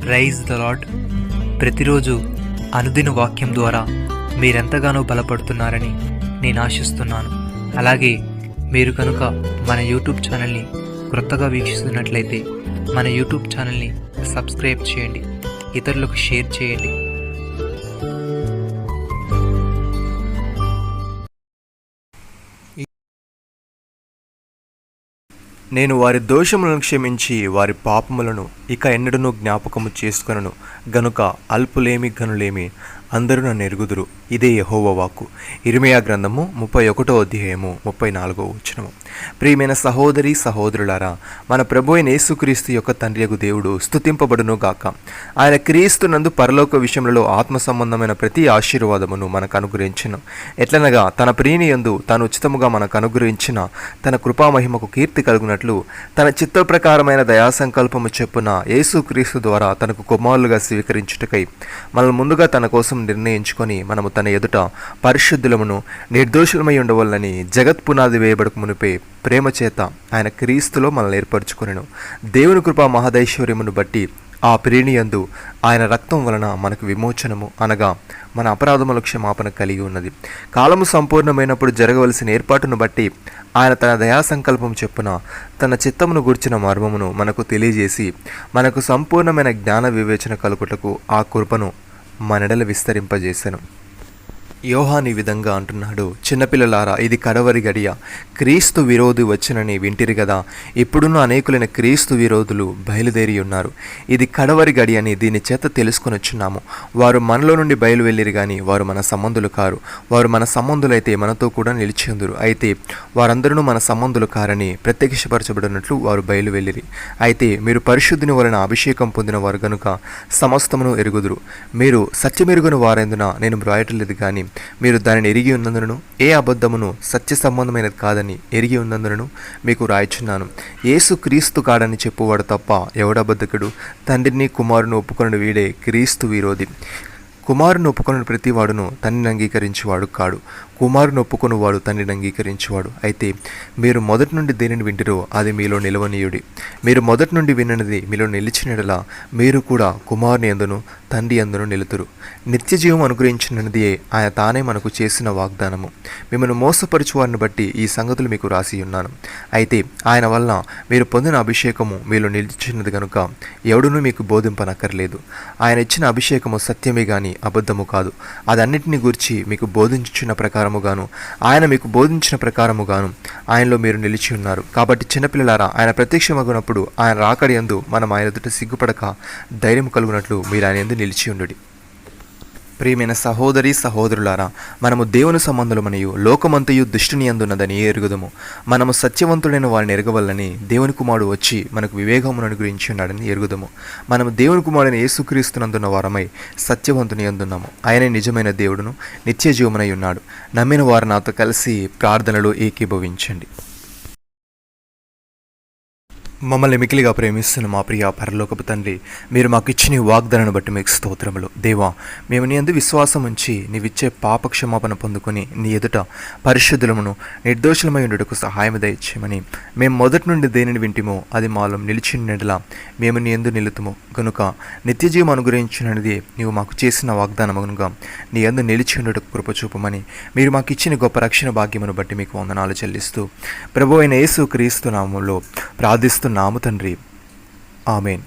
Praise the lord. ప్రతిరోజు అనుదిన వాక్యం ద్వారా మీరెంతగానో బలపడుతున్నారని నేను ఆశిస్తున్నాను. అలాగే మీరు కనుక మన యూట్యూబ్ ఛానల్ని క్రొత్తగా వీక్షిస్తున్నట్లయితే మన యూట్యూబ్ ఛానల్ని సబ్స్క్రైబ్ చేయండి, ఇతరులకు షేర్ చేయండి. నేను వారి దోషములను క్షమించి వారి పాపములను ఇక ఎన్నడూ జ్ఞాపకము చేసుకొనను గనుక అల్పులేమి ఘనులేమి అందరూ నన్ను ఎరుగుదురు. ఇదే యెహోవా వాక్కు. ఇర్మీయా గ్రంథము 31వ అధ్యాయము 34వ వచనము. ప్రియమైన సహోదరి సహోదరులారా, మన ప్రభు అయిన యేసుక్రీస్తు యొక్క తండ్రియగు దేవుడు స్తుతింపబడును గాక. ఆయన క్రీస్తు నందు పరలోక విషయములలో ఆత్మ సంబంధమైన ప్రతి ఆశీర్వాదమును మనకు అనుగ్రహించును. ఎట్లనగా తన ప్రియుని యందు తాను ఉచితముగా మనకు అనుగ్రహించిన తన కృపామహిమకు కీర్తి కలుగునట్లు తన చిత్త ప్రకారమైన దయాసంకల్పము చెప్పున యేసుక్రీస్తు ద్వారా తనకు కుమారులుగా స్వీకరించుటకై మనల్ని ముందుగా తన కోసం నిర్ణయించుకొని మనము తన ఎదుట పరిశుద్ధులమును నిర్దోషులమై ఉండవల్లని జగత్ పునాది వేయబడక మునిపే ప్రేమ చేత ఆయన క్రీస్తులో మనల్ని ఏర్పరచుకొనెను. దేవుని కృపా మహదైశ్వర్యమును బట్టి ఆ ప్రేణియందు ఆయన రక్తం వలన మనకు విమోచనము అనగా మన అపరాధముల క్షమాపణ కలిగి ఉన్నది. కాలము సంపూర్ణమైనప్పుడు జరగవలసిన ఏర్పాటును బట్టి ఆయన తన దయాసంకల్పం చెప్పున తన చిత్తమును గూర్చిన మర్మమును మనకు తెలియజేసి మనకు సంపూర్ణమైన జ్ఞాన వివేచన కలుగుటకు ఆ కృపను మనెడల విస్తరింపజేసెను. యోహాను ఈ విధంగా అంటున్నాడు, చిన్నపిల్లలారా, ఇది కడవరి గడియ. క్రీస్తు విరోధి వచ్చినని వింటిరి గదా. ఇప్పుడున్న అనేకులైన క్రీస్తు విరోధులు బయలుదేరి ఉన్నారు. ఇది కడవరి గడి అని దీని చేత తెలుసుకొని వచ్చున్నాము. వారు మనలో నుండి బయలు వెళ్ళిరు కానీ వారు మన సంబంధులు కారు. వారు మన సంబంధులైతే మనతో కూడా నిలిచి ఉందురు. అయితే వారందరూ మన సంబంధులు కారని ప్రత్యక్షపరచబడినట్లు వారు బయలు వెళ్ళిరి. అయితే మీరు పరిశుద్ధిని వలన అభిషేకం పొందిన వారు గనుక సమస్తమును ఎరుగుదురు. మీరు సత్యమెరుగున వారెందున నేను వ్రాయటలేదు కానీ మీరు దానిని ఎరిగి ఉన్నందును ఏ అబద్ధమును సత్య సంబంధమైనది కాదని ఎరిగి ఉన్నందును మీకు రాయిచున్నాను. యేసు క్రీస్తు కాడని చెప్పువాడు తప్ప ఎవడబద్ధకుడు? తండ్రిని కుమారుని ఒప్పుకొనడు వీడే క్రీస్తు విరోధి. కుమారుని ఒప్పుకొనడు ప్రతివాడును తండ్రిని అంగీకరించేవాడు కాడు, కుమారుని ఒప్పుకొనువాడు తండ్రిని అంగీకరించేవాడు. అయితే మీరు మొదటి నుండి దేనిని వింటిరో అది మీలో నిలవనీయుడి. మీరు మొదటి నుండి విన్నది మీలో నిలిచినడలా మీరు కూడా కుమారుని యందును తండ్రి యందును నిలుతురు. నిత్య జీవం అనుగ్రహించినది ఆయన తానే మనకు చేసిన వాగ్దానము. మిమ్మల్ని మోసపరచు వారిని బట్టి ఈ సంగతులు మీకు రాసి ఉన్నాను. అయితే ఆయన వలన మీరు పొందిన అభిషేకము మీలో నిలిచినది కనుక ఎవడునూ మీకు బోధింపనక్కర్లేదు. ఆయన ఇచ్చిన అభిషేకము సత్యమే గాని అబద్ధము కాదు. అదన్నిటిని గూర్చి మీకు బోధించిన ప్రకారముగాను ఆయన మీకు బోధించిన ప్రకారముగాను ఆయనలో మీరు నిలిచి ఉన్నారు. కాబట్టి చిన్నపిల్లలారా, ఆయన ప్రత్యక్షమగునప్పుడు ఆయన రాకడి యందు మనం ఆయన ఎదుట సిగ్గుపడక ధైర్యం కలుగునట్లు మీరు ఆయన యందు నిలిచి ఉండుడి. ప్రియమైన సహోదరి సహోదరులారా, మనము దేవుని సంబంధులమనియు లోకమంతయు దుష్టుని యందున్నదని ఎరుగుదము. మనము సత్యవంతుడైన వారిని ఎరగవల్లని దేవుని కుమారుడు వచ్చి మనకు వివేకమును అనుగ్రహించి ఉన్నాడని ఎరుగుదము. మనము దేవుని కుమారుడైన యేసుక్రీస్తునందున్న వారమై సత్యవంతుని యందున్నాము. ఆయనే నిజమైన దేవుడును నిత్య జీవమునై ఉన్నాడు. నమ్మిన వారు నాతో కలిసి ప్రార్థనలో ఏకీభవించండి. మమ్మల్ని మికిలిగా ప్రేమిస్తున్న మా ప్రియ పరలోకపు తండ్రి, మీరు మాకు ఇచ్చిన వాగ్దానాన్ని బట్టి మీకు స్తోత్రములు. దేవా, మేము నీ యందు విశ్వాసం ఉంచి నీవిచ్చే పాపక్షమాపణ పొందుకొని నీ ఎదుట పరిశుద్ధులమును నిర్దోషులమై ఉండుటకు సహాయం దయచేయమని మేము మొదటి నుండి దేనిని వింటిమో అది మాలో నిలిచినలా మేము నీ యందు నిలుతుము గనుక నిత్యజీవం అనుగ్రహించినది నీవు మాకు చేసిన వాగ్దానము కనుక నీ యందు నిలిచి ఉండుటకు కృప చూపమని మీరు మాకు ఇచ్చిన గొప్ప రక్షణ భాగ్యమును బట్టి మీకు వందనాలు చెల్లిస్తూ ప్రభు అయిన యేసు క్రీస్తు నామములో ప్రార్థిస్తున్నాము తండ్రి. ఆమేన్.